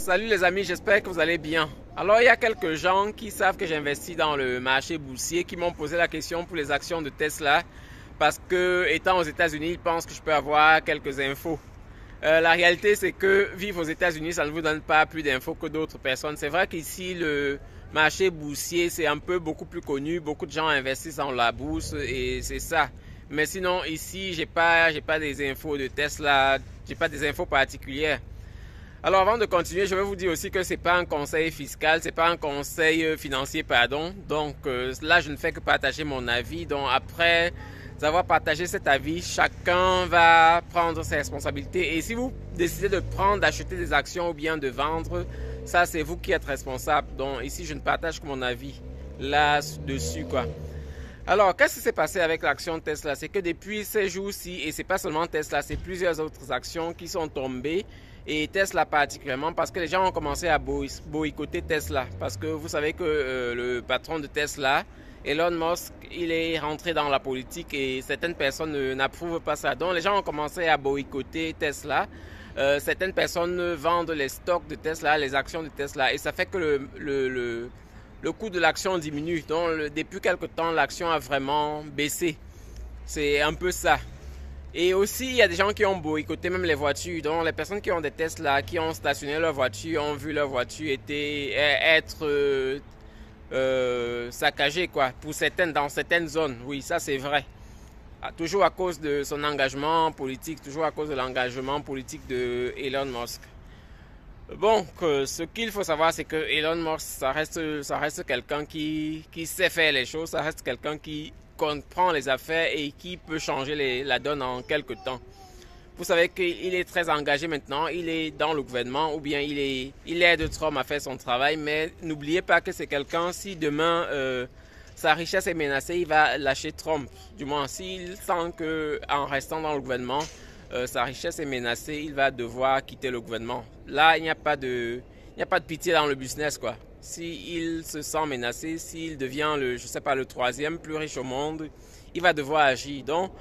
Salut les amis, j'espère que vous allez bien. Alors il y a quelques gens qui savent que j'investis dans le marché boursier qui m'ont posé la question pour les actions de Tesla parce que étant aux États-Unis, ils pensent que je peux avoir quelques infos. La réalité c'est que vivre aux États-Unis, ça ne vous donne pas plus d'infos que d'autres personnes. C'est vrai qu'ici le marché boursier c'est un peu beaucoup plus connu, beaucoup de gens investissent dans la bourse et c'est ça. Mais sinon ici j'ai pas des infos de Tesla, j'ai pas des infos particulières. Alors avant de continuer, je vais vous dire aussi que c'est pas un conseil fiscal, c'est pas un conseil financier, pardon. Donc là, je ne fais que partager mon avis. Donc après avoir partagé cet avis, chacun va prendre ses responsabilités. Et si vous décidez de prendre, d'acheter des actions ou bien de vendre, ça c'est vous qui êtes responsable. Donc ici, je ne partage que mon avis là-dessus, quoi. Alors, qu'est-ce qui s'est passé avec l'action Tesla? C'est que depuis ces jours-ci, et c'est pas seulement Tesla, c'est plusieurs autres actions qui sont tombées, et Tesla particulièrement, parce que les gens ont commencé à boycotter Tesla. Parce que vous savez que le patron de Tesla, Elon Musk, il est rentré dans la politique et certaines personnes n'approuvent pas ça. Donc, les gens ont commencé à boycotter Tesla. Certaines personnes vendent les stocks de Tesla, les actions de Tesla, et ça fait que le coût de l'action diminue. Donc, depuis quelque temps, l'action a vraiment baissé. C'est un peu ça. Et aussi, il y a des gens qui ont boycotté même les voitures. Donc, les personnes qui ont des Tesla, qui ont stationné leur voiture, ont vu leur voiture être saccagée, quoi, pour dans certaines zones. Oui, ça c'est vrai. Toujours à cause de son engagement politique, toujours à cause de l'engagement politique de Elon Musk. Bon, ce qu'il faut savoir, c'est que Elon Musk, ça reste quelqu'un qui sait faire les choses, ça reste quelqu'un qui comprend les affaires et qui peut changer la donne en quelques temps. Vous savez qu'il est très engagé maintenant, il est dans le gouvernement ou bien il aide Trump à faire son travail, mais n'oubliez pas que c'est quelqu'un, si demain sa richesse est menacée, il va lâcher Trump. Du moins, s'il sent qu'en restant dans le gouvernement, sa richesse est menacée, il va devoir quitter le gouvernement. Là, il n'y a pas de pitié dans le business, quoi. S'il se sent menacé, s'il devient le troisième plus riche au monde, il va devoir agir. Donc,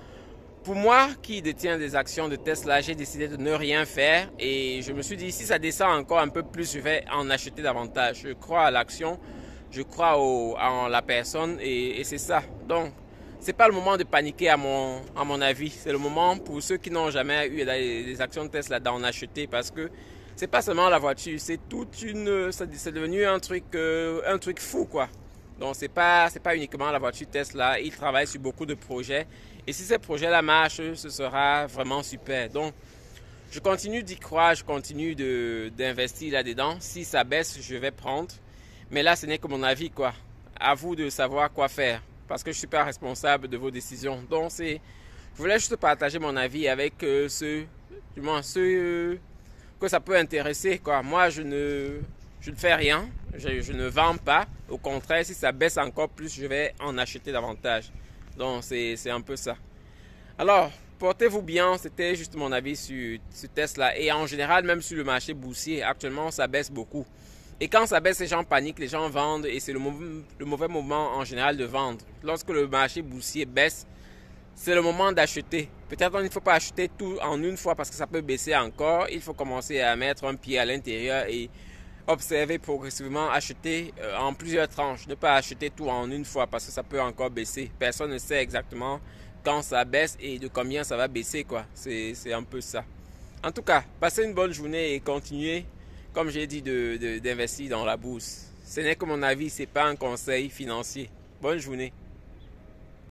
pour moi, qui détient des actions de Tesla, j'ai décidé de ne rien faire et je me suis dit, si ça descend encore un peu plus, je vais en acheter davantage. Je crois à l'action, je crois en la personne et c'est ça. Donc, c'est pas le moment de paniquer à mon avis. C'est le moment pour ceux qui n'ont jamais eu des actions de Tesla d'en acheter parce que c'est pas seulement la voiture, c'est c'est devenu un truc fou, quoi. Donc c'est pas uniquement la voiture Tesla, ils travaillent sur beaucoup de projets et si ces projets-là marchent, ce sera vraiment super. Donc je continue d'y croire, je continue d'investir là-dedans. Si ça baisse, je vais prendre. Mais là, ce n'est que mon avis, quoi. À vous de savoir quoi faire parce que je suis pas responsable de vos décisions. Donc je voulais juste partager mon avis avec ceux que ça peut intéresser, quoi. Moi, je ne fais rien, je ne vends pas. Au contraire, si ça baisse encore plus, je vais en acheter davantage. Donc, c'est un peu ça. Alors, portez-vous bien. C'était juste mon avis sur Tesla. Et en général, même sur le marché boursier, actuellement, ça baisse beaucoup. Et quand ça baisse, les gens paniquent, les gens vendent. Et c'est le mauvais moment en général de vendre. Lorsque le marché boursier baisse, c'est le moment d'acheter. Peut-être qu'il ne faut pas acheter tout en une fois parce que ça peut baisser encore. Il faut commencer à mettre un pied à l'intérieur et observer progressivement, acheter en plusieurs tranches. Ne pas acheter tout en une fois parce que ça peut encore baisser. Personne ne sait exactement quand ça baisse et de combien ça va baisser, quoi. C'est un peu ça. En tout cas, passez une bonne journée et continuez, comme j'ai dit, d'investir dans la bourse. Ce n'est que mon avis, ce n'est pas un conseil financier. Bonne journée.